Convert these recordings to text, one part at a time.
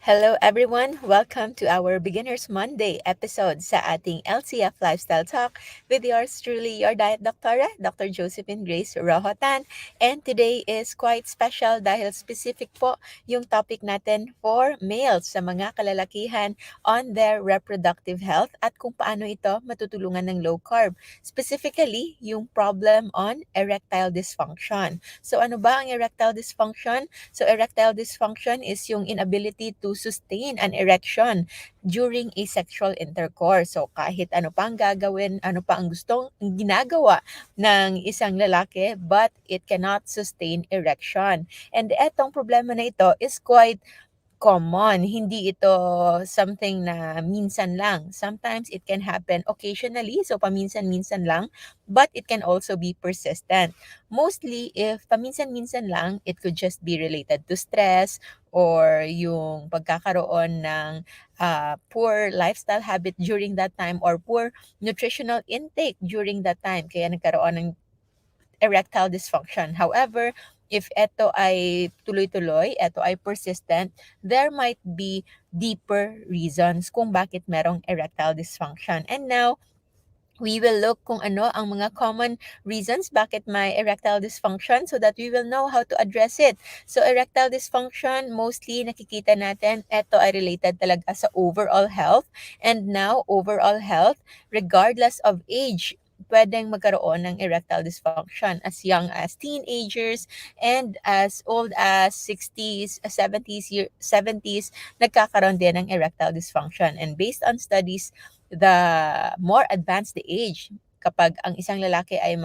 Hello everyone! Welcome to our Beginners Monday episode sa ating LCF Lifestyle Talk with yours truly, your Diet Doctora, Dr. Josephine Grace Rohotan. And today is quite special dahil specific po yung topic natin for males sa mga kalalakihan on their reproductive health at kung paano ito matutulungan ng low carb. Specifically, yung problem on erectile dysfunction. So ano ba ang erectile dysfunction? So erectile dysfunction is yung inability to sustain an erection during a sexual intercourse. So kahit ano pa ang gagawin, ano pa ang gustong ginagawa ng isang lalaki, but it cannot sustain erection. And etong problema na ito is quite common. Hindi ito something na minsan lang. Sometimes it can happen occasionally, so paminsan-minsan lang, but it can also be persistent. Mostly, if paminsan-minsan lang, it could just be related to stress or yung pagkakaroon ng poor lifestyle habit during that time or poor nutritional intake during that time. Kaya nagkaroon ng erectile dysfunction. However, if ito ay tuloy-tuloy, ito ay persistent, there might be deeper reasons kung bakit merong erectile dysfunction. And now, we will look kung ano ang mga common reasons bakit may erectile dysfunction so that we will know how to address it. So erectile dysfunction, mostly nakikita natin, ito ay related talaga sa overall health. And now, overall health, regardless of age, pwedeng magkaroon ng erectile dysfunction as young as teenagers and as old as 60s, 70s, nagkakaroon din ng erectile dysfunction. And based on studies, the more advanced the age, kapag ang isang lalaki ay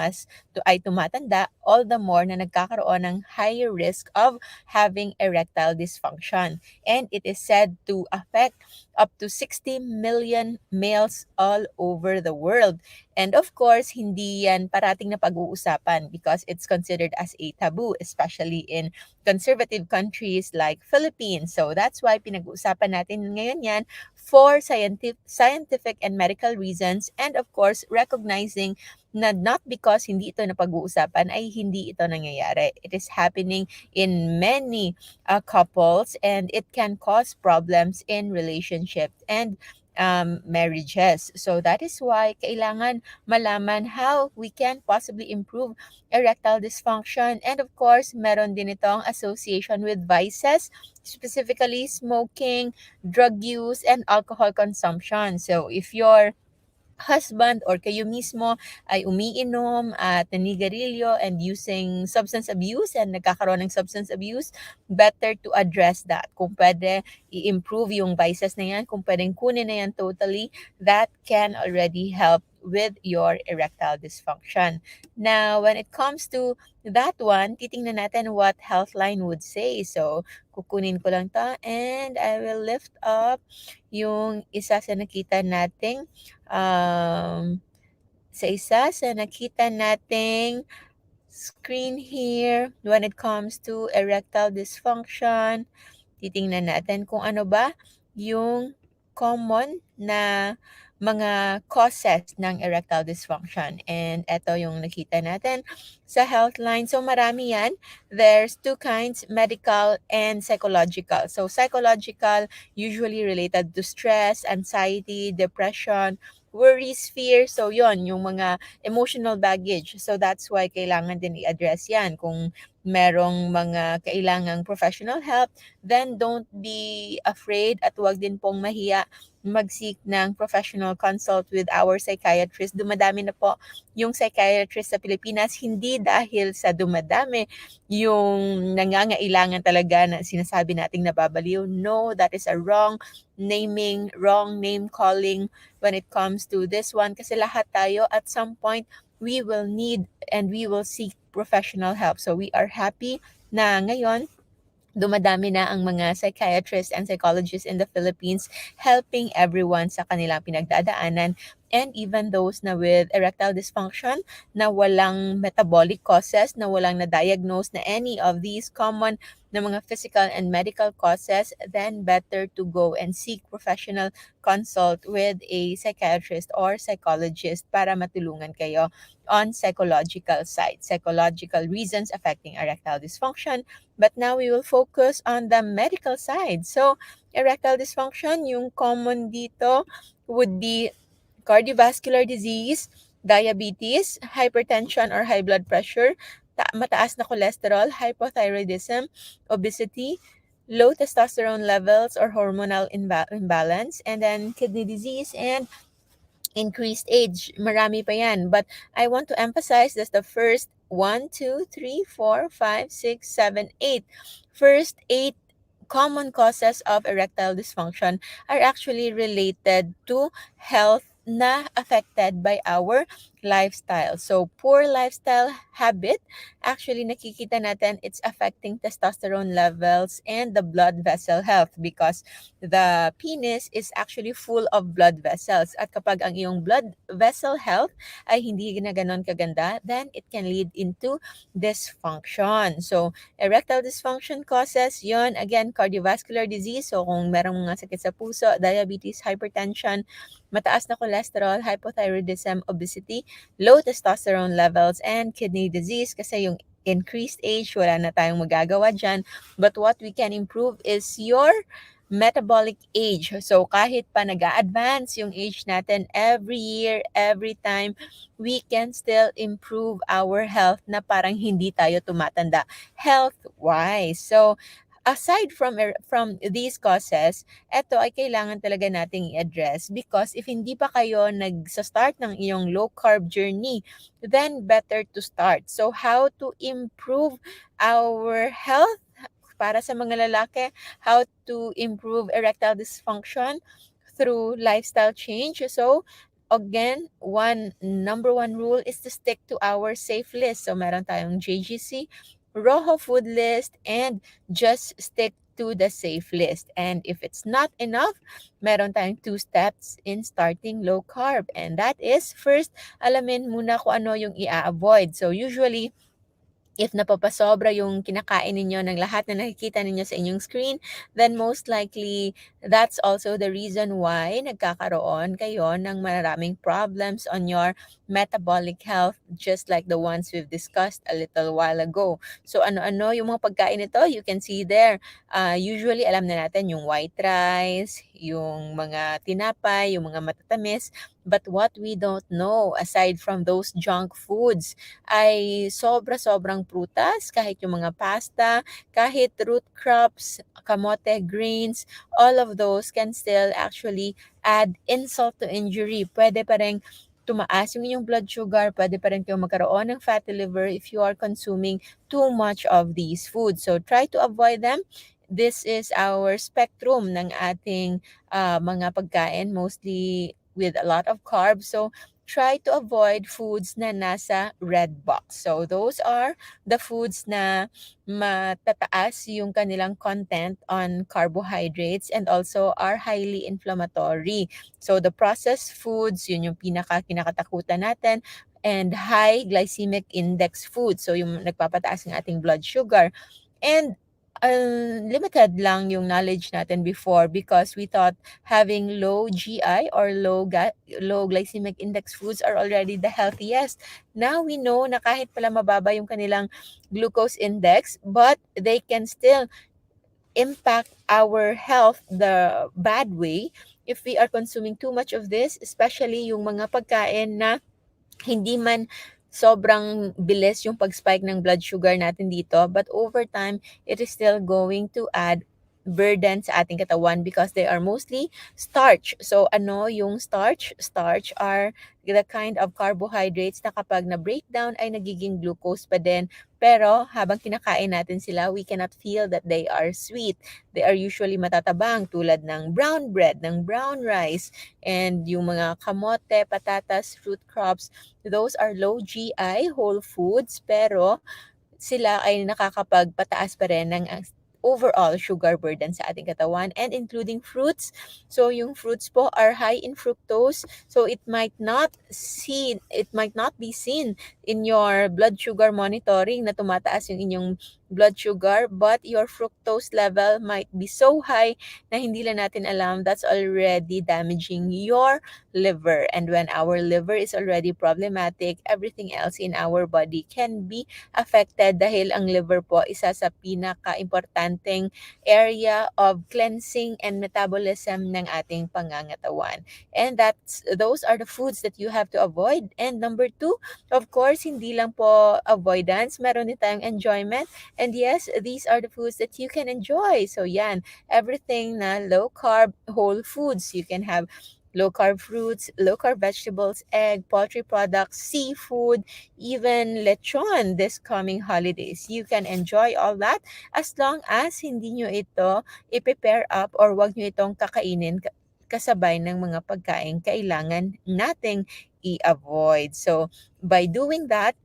tumatanda, all the more na nagkakaroon ng higher risk of having erectile dysfunction. And it is said to affect up to 60 million males all over the world. And of course, hindi yan parating na pag-uusapan because it's considered as a taboo, especially in conservative countries like Philippines. So that's why pinag-uusapan natin ngayon yan for scientific and medical reasons, and of course, recognizing na not because hindi ito napag-uusapan ay hindi ito nangyayari. It is happening in many couples and it can cause problems in relationships and marriages. So that is why kailangan malaman how we can possibly improve erectile dysfunction. And of course, meron din itong association with vices, specifically smoking, drug use, and alcohol consumption. So if your husband or kayo mismo ay umiinom at nanigarilyo and using substance abuse and nagkakaroon ng substance abuse, better to address that. Kung pwede, i-improve yung vices na yan. Kung pwedeng kunin na yan totally, that can already help with your erectile dysfunction. Now, when it comes to that one, titingnan natin what Healthline would say. So, kukunin ko lang to and I will lift up yung isa sa nakita nating sa isa sa nakita nating screen here when it comes to erectile dysfunction. Titingnan natin kung ano ba yung common na mga causes ng erectile dysfunction. And ito yung nakita natin sa Healthline. So marami yan. There's two kinds, medical and psychological. So psychological, usually related to stress, anxiety, depression, worries, fear. So yon yung mga emotional baggage. So that's why kailangan din i-address yan. Kung merong mga kailangang professional help, then don't be afraid at huwag din pong mahiya mag-seek ng professional consult with our psychiatrist. Dumadami na po yung psychiatrist sa Pilipinas, hindi dahil sa dumadami yung nangangailangan talaga na sinasabi nating nababaliw. No, that is a wrong naming, wrong name calling when it comes to this one. Kasi lahat tayo at some point, we will need and we will seek professional help. So we are happy na ngayon, dumadami na ang mga psychiatrists and psychologists in the Philippines helping everyone sa kanilang pinagdadaanan and even those na with erectile dysfunction na walang metabolic causes, na walang na-diagnose na any of these common na mga physical and medical causes, then better to go and seek professional consult with a psychiatrist or psychologist para matulungan kayo on psychological reasons affecting erectile dysfunction. But now we will focus on the medical side. So, erectile dysfunction, yung common dito would be cardiovascular disease, diabetes, hypertension or high blood pressure, mataas na cholesterol, hypothyroidism, obesity, low testosterone levels or hormonal imbalance, and then kidney disease and increased age. Marami pa yan. But I want to emphasize that the first 1, 2, 3, 4, 5, 6, 7, 8. First 8 common causes of erectile dysfunction are actually related to health na affected by our lifestyle. So, poor lifestyle habit, actually nakikita natin it's affecting testosterone levels and the blood vessel health because the penis is actually full of blood vessels. At kapag ang iyong blood vessel health ay hindi na ganon kaganda, then it can lead into dysfunction. So, erectile dysfunction causes yon, again, cardiovascular disease. So, kung merong mga sakit sa puso, diabetes, hypertension, mataas na cholesterol, hypothyroidism, obesity, low testosterone levels, and kidney disease kasi yung increased age, wala na tayong magagawa dyan. But what we can improve is your metabolic age. So, kahit pa nag-a-advance yung age natin every year, every time, we can still improve our health na parang hindi tayo tumatanda health-wise. So, aside from these causes, eto ay kailangan talaga nating i-address because if hindi pa kayo nagsa-start ng iyong low-carb journey, then better to start. So, how to improve our health para sa mga lalaki, how to improve erectile dysfunction through lifestyle change. So, again, number one rule is to stick to our safe list. So, meron tayong JGC, Rojo food list, and just stick to the safe list. And if it's not enough, meron tayong 2 steps in starting low carb. And that is, first, alamin muna kung ano yung i-avoid. So, usually, if napapasobra yung kinakain ninyo ng lahat na nakikita ninyo sa inyong screen, then most likely that's also the reason why nagkakaroon kayo ng maraming problems on your metabolic health, just like the ones we've discussed a little while ago. So ano-ano yung mga pagkain nito, you can see there. Usually alam na natin yung white rice, yung mga tinapay, yung mga matatamis. But what we don't know, aside from those junk foods, ay sobra-sobrang prutas, kahit yung mga pasta, kahit root crops, kamote, grains, all of those can still actually add insult to injury. Pwede pa rin tumaas yung inyong blood sugar, pwede pa rin kayo magkaroon ng fatty liver if you are consuming too much of these foods. So try to avoid them. This is our spectrum ng ating mga pagkain, mostly with a lot of carbs. So try to avoid foods na nasa red box. So those are the foods na matataas yung kanilang content on carbohydrates and also are highly inflammatory. So the processed foods, yun yung kinakatakutan natin, and high glycemic index foods. So yung nagpapataas ng ating blood sugar. And limited lang yung knowledge natin before because we thought having low GI or low glycemic index foods are already the healthiest. Now we know na kahit pala mababa yung kanilang glucose index, but they can still impact our health the bad way if we are consuming too much of this, especially yung mga pagkain na hindi man sobrang bilis yung pag-spike ng blood sugar natin dito, but over time, it is still going to add burden sa ating katawan because they are mostly starch. So ano yung starch? Starch are the kind of carbohydrates na kapag na-breakdown ay nagiging glucose pa din. Pero habang kinakain natin sila, we cannot feel that they are sweet. They are usually matatabang tulad ng brown bread, ng brown rice, and yung mga kamote, patatas, fruit crops. Those are low GI whole foods pero sila ay nakakapagpataas pa rin ng overall sugar burden sa ating katawan, and including fruits. So yung fruits po are high in fructose, so it might not be seen in your blood sugar monitoring na tumataas yung inyong blood sugar, but your fructose level might be so high na hindi lang natin alam. That's already damaging your liver, and when our liver is already problematic, everything else in our body can be affected, dahil ang liver po isa sa pinaka-importanteng area of cleansing and metabolism ng ating pangangatawan. And those are the foods that you have to avoid. And number two, of course, hindi lang po avoidance, meron din tayong enjoyment. And yes, these are the foods that you can enjoy. So yan, everything na low carb, whole foods. You can have low carb fruits, low carb vegetables, egg, poultry products, seafood, even lechon this coming holidays. You can enjoy all that as long as hindi nyo ito i-prepare up, or wag nyo itong kakainin kasabay ng mga pagkain kailangan nating i-avoid. So, by doing that,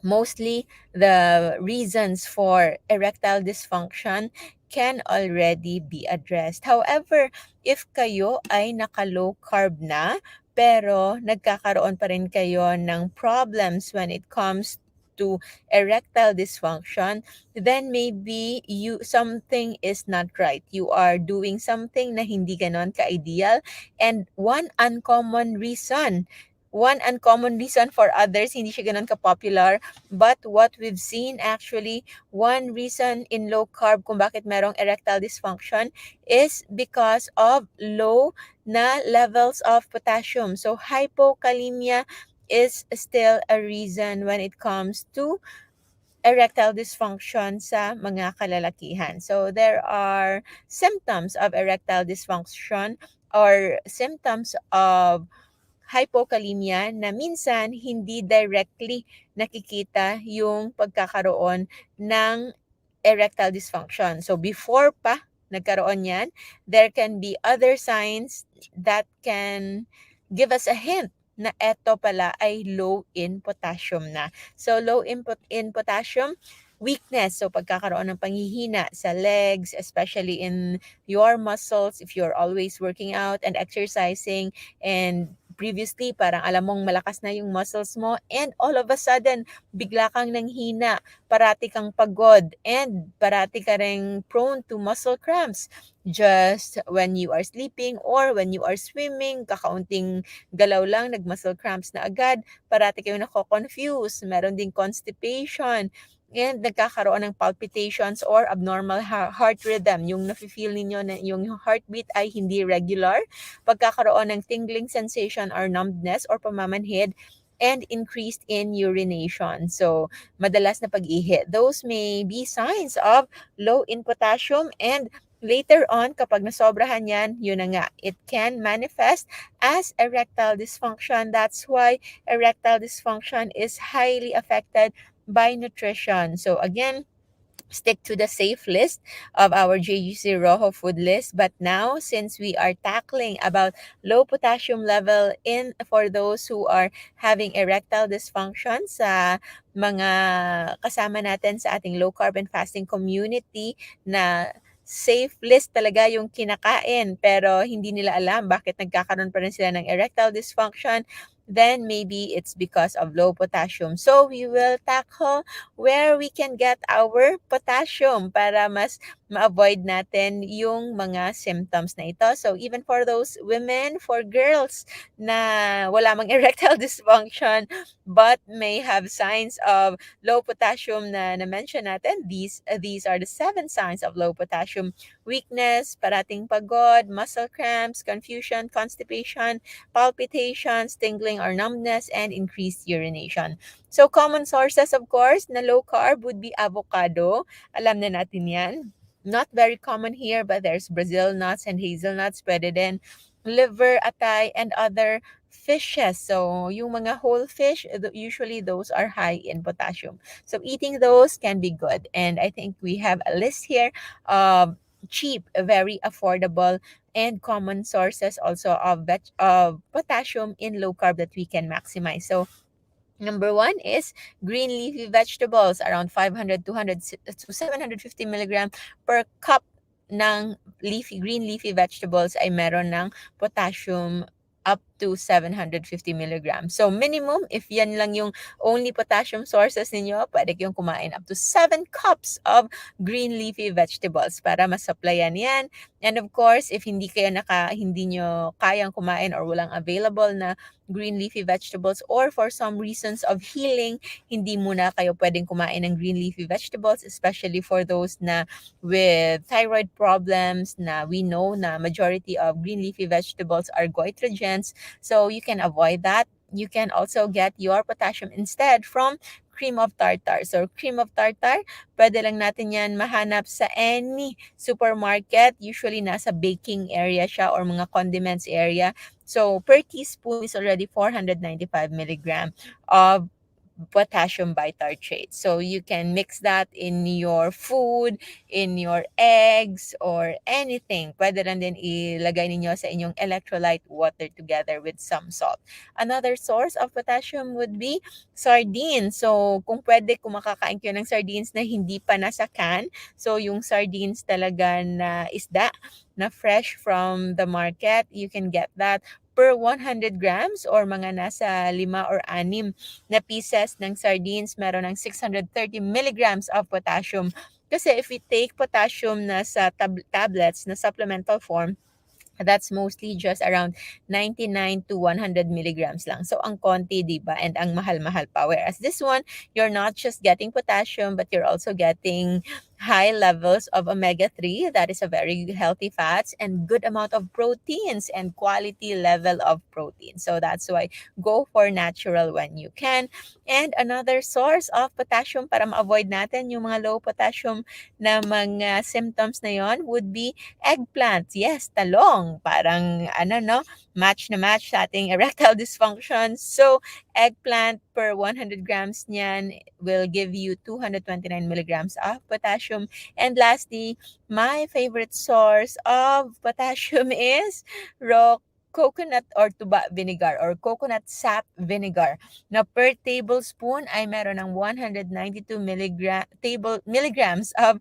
mostly the reasons for erectile dysfunction can already be addressed. However, if kayo ay naka-low carb na, pero nagkakaroon pa rin kayo ng problems when it comes to erectile dysfunction, then maybe something is not right. You are doing something na hindi ganon ka-ideal, and one uncommon reason for others, hindi siya ganun ka-popular. But what we've seen actually, one reason in low carb kung bakit merong erectile dysfunction is because of low na levels of potassium. So hypokalemia is still a reason when it comes to erectile dysfunction sa mga kalalakihan. So there are symptoms of erectile dysfunction, or symptoms of hypokalemia, na minsan hindi directly nakikita yung pagkakaroon ng erectile dysfunction. So before pa nagkaroon yan, there can be other signs that can give us a hint na eto pala ay low in potassium na. So low in potassium, weakness, so pagkakaroon ng panghihina sa legs, especially in your muscles if you're always working out and exercising, and previously parang alam mong malakas na yung muscles mo, and all of a sudden bigla kang nanghina, parati kang pagod, and parati ka ring prone to muscle cramps just when you are sleeping or when you are swimming. Kakaunting galaw lang, nag-muscle cramps na agad, parati kayo nako-confuse, meron ding constipation, and nagkakaroon ng palpitations or abnormal heart rhythm. Yung nafe-feel ninyo na yung heartbeat ay hindi regular, pagkakaroon ng tingling sensation or numbness or pamamanhid, and increased in urination. So, madalas na pag-ihi. Those may be signs of low in potassium, and later on, kapag nasobrahan yan, yun na nga, it can manifest as erectile dysfunction. That's why erectile dysfunction is highly affected by nutrition. So again, stick to the safe list of our JUC Rojo food list. But now, since we are tackling about low potassium level in for those who are having erectile dysfunction, sa mga kasama natin sa ating low carb and fasting community, na safe list talaga yung kinakain pero hindi nila alam bakit nagkakaroon pa rin sila ng erectile dysfunction, then maybe it's because of low potassium. So we will tackle where we can get our potassium para mas ma-avoid natin yung mga symptoms na ito. So even for those women, for girls na wala mang erectile dysfunction but may have signs of low potassium na na-mention natin, these are the 7 signs of low potassium: weakness, parating pagod, muscle cramps, confusion, constipation, palpitations, tingling or numbness, and increased urination. So common sources, of course, na low carb would be avocado. Alam na natin yan. Not very common here, but there's Brazil nuts and hazelnuts, pwede din. Liver, atay, and other fishes. So, yung mga whole fish, usually those are high in potassium. So, eating those can be good. And I think we have a list here of cheap, very affordable, and common sources also of potassium in low carb that we can maximize. So, Number one is green leafy vegetables, around 500, 200 to 750 milligram per cup ng green leafy vegetables ay meron ng potassium up to 750 milligrams. So minimum, if yan lang yung only potassium sources ninyo, pwede kayong kumain up to 7 cups of green leafy vegetables para masupplyan yan. And of course, if hindi nyo kayang kumain or walang available na green leafy vegetables, or for some reasons of healing, hindi muna kayo pwedeng kumain ng green leafy vegetables, especially for those na with thyroid problems, na we know na majority of green leafy vegetables are goitrogens, so you can avoid that. You can also get your potassium instead from cream of tartar. So cream of tartar, pwede lang natin yan mahanap sa any supermarket. Usually nasa baking area siya or mga condiments area. So per teaspoon is already 495 milligram of potassium bitartrate. So you can mix that in your food, in your eggs, or anything. Pwede lang din ilagay ninyo sa inyong electrolyte water together with some salt. Another source of potassium would be sardines. So kung pwede, kung makakain kayo ng sardines na hindi pa nasa can, so yung sardines talaga na isda na fresh from the market, you can get that per 100 grams or mga nasa 5 or 6 na pieces ng sardines, meron ng 630 milligrams of potassium. Kasi if we take potassium na sa tablets na supplemental form, that's mostly just around 99 to 100 milligrams lang. So, ang konti, di ba? And ang mahal-mahal pa. Whereas this one, you're not just getting potassium, but you're also getting high levels of omega-3. That is a very healthy fats and good amount of proteins and quality level of protein. So, that's why go for natural when you can. And another source of potassium para ma-avoid natin yung mga low potassium na mga symptoms na yon would be eggplant. Yes, talong. Parang ano no, match na match sa ating erectile dysfunction. So, eggplant per 100 grams niyan will give you 229 milligrams of potassium. And lastly, my favorite source of potassium is raw coconut or tuba vinegar or coconut sap vinegar na per tablespoon ay meron ng 192 milligrams of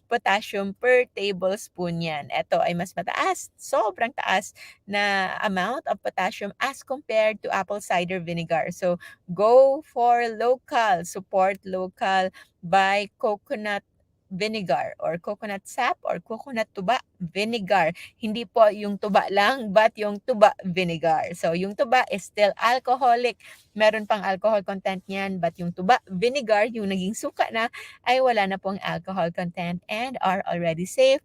potassium per tablespoon yan. Ito ay mas mataas, sobrang taas na amount of potassium as compared to apple cider vinegar. So, go for local, support local, buy coconut vinegar or coconut sap or coconut tuba vinegar. Hindi po yung tuba lang, but yung tuba vinegar. So, yung tuba is still alcoholic. Meron pang alcohol content niyan, but yung tuba vinegar, yung naging suka na, ay wala na pong alcohol content and are already safe,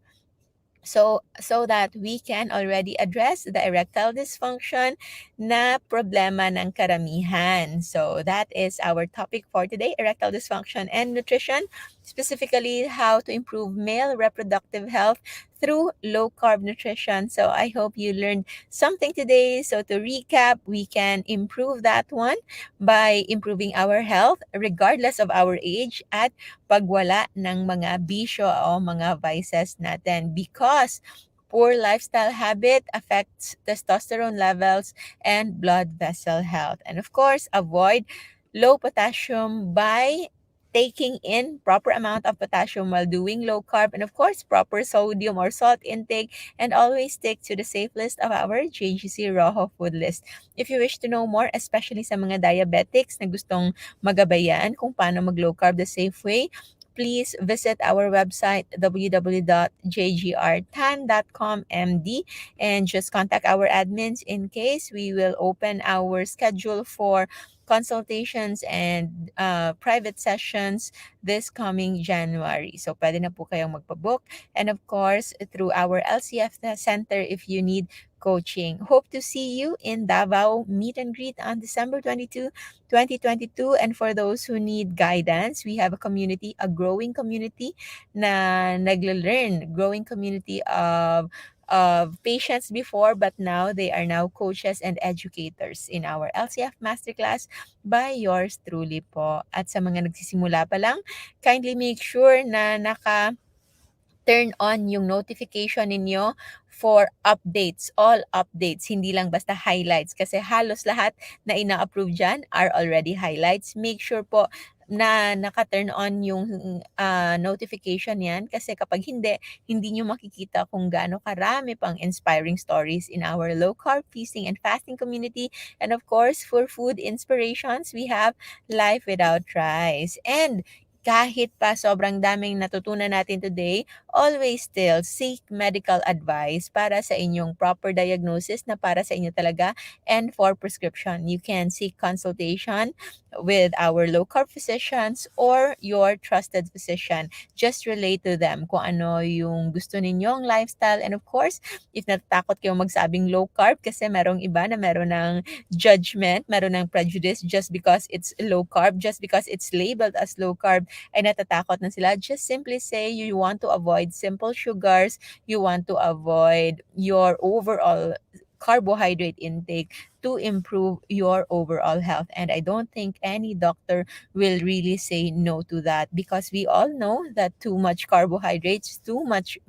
so that we can already address the erectile dysfunction na problema ng karamihan. So that is our topic for today, erectile dysfunction and nutrition, specifically how to improve male reproductive health through low carb nutrition. So I hope you learned something today. So to recap, we can improve that one by improving our health regardless of our age at pagwala ng mga bisyo o mga vices natin, because poor lifestyle habit affects testosterone levels and blood vessel health. And of course, avoid low potassium by taking in proper amount of potassium while doing low carb, and of course proper sodium or salt intake, and always stick to the safe list of our JGC Rojo food list. If you wish to know more, especially sa mga diabetics na gustong magabayan kung paano mag low carb the safe way, please visit our website www.jgrtan.com.md and just contact our admins in case we will open our schedule for consultations and private sessions this coming January. So, pwede na po kayong magpabook. And of course, through our LCF Center if you need coaching. Hope to see you in Davao Meet and Greet on December 22, 2022. And for those who need guidance, we have a community, a growing community na nagle-learn, growing community of patients before, but now they are now coaches and educators in our LCF Masterclass by yours truly po. At sa mga nagsisimula pa lang, kindly make sure na turn on yung notification ninyo for updates, all updates, hindi lang basta highlights. Kasi halos lahat na ina-approve dyan are already highlights. Make sure po na naka-turn on yung notification yan kasi kapag hindi nyo makikita kung gaano karami pang inspiring stories in our low-carb feasting and fasting community. And of course, for food inspirations, we have Life Without Rice. And kahit pa sobrang daming natutunan natin today, always still seek medical advice para sa inyong proper diagnosis na para sa inyo talaga and for prescription. You can seek consultation with our low-carb physicians or your trusted physician. Just relate to them kung ano yung gusto ninyong lifestyle. And of course, if natatakot kayo magsabing low-carb kasi merong iba na meron ng judgment, meron ng prejudice just because it's low-carb, just because it's labeled as low-carb, ay natatakot na sila. Just simply say you want to avoid simple sugars, you want to avoid your overall carbohydrate intake to improve your overall health. And I don't think any doctor will really say no to that because we all know that too much carbohydrates, too much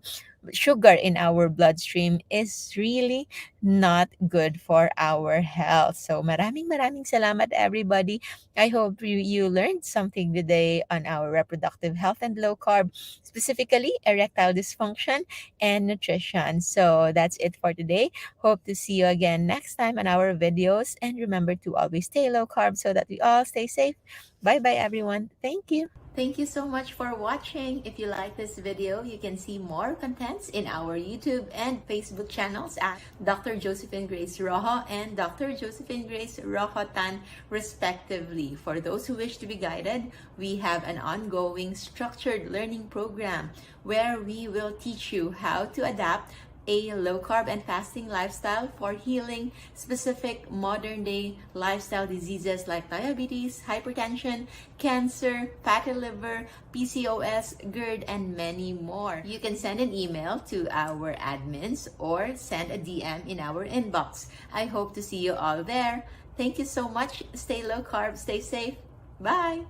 sugar in our bloodstream is really not good for our health. So maraming salamat everybody. I hope you learned something today on our reproductive health and low carb, specifically erectile dysfunction and nutrition. So that's it for today. Hope to see you again next time on our videos. And remember to always stay low carb so that we all stay safe. Bye everyone. Thank you. Thank you so much for watching. If you like this video, you can see more contents in our YouTube and Facebook channels at Dr. Josephine Grace Rojo and Dr. Josephine Grace Rojo Tan, respectively. For those who wish to be guided, we have an ongoing structured learning program where we will teach you how to adapt a low-carb and fasting lifestyle for healing specific modern-day lifestyle diseases like diabetes, hypertension, cancer, fatty liver, PCOS, GERD, and many more. You can send an email to our admins or send a DM in our inbox. I hope to see you all there. Thank you so much. Stay low-carb, stay safe. Bye!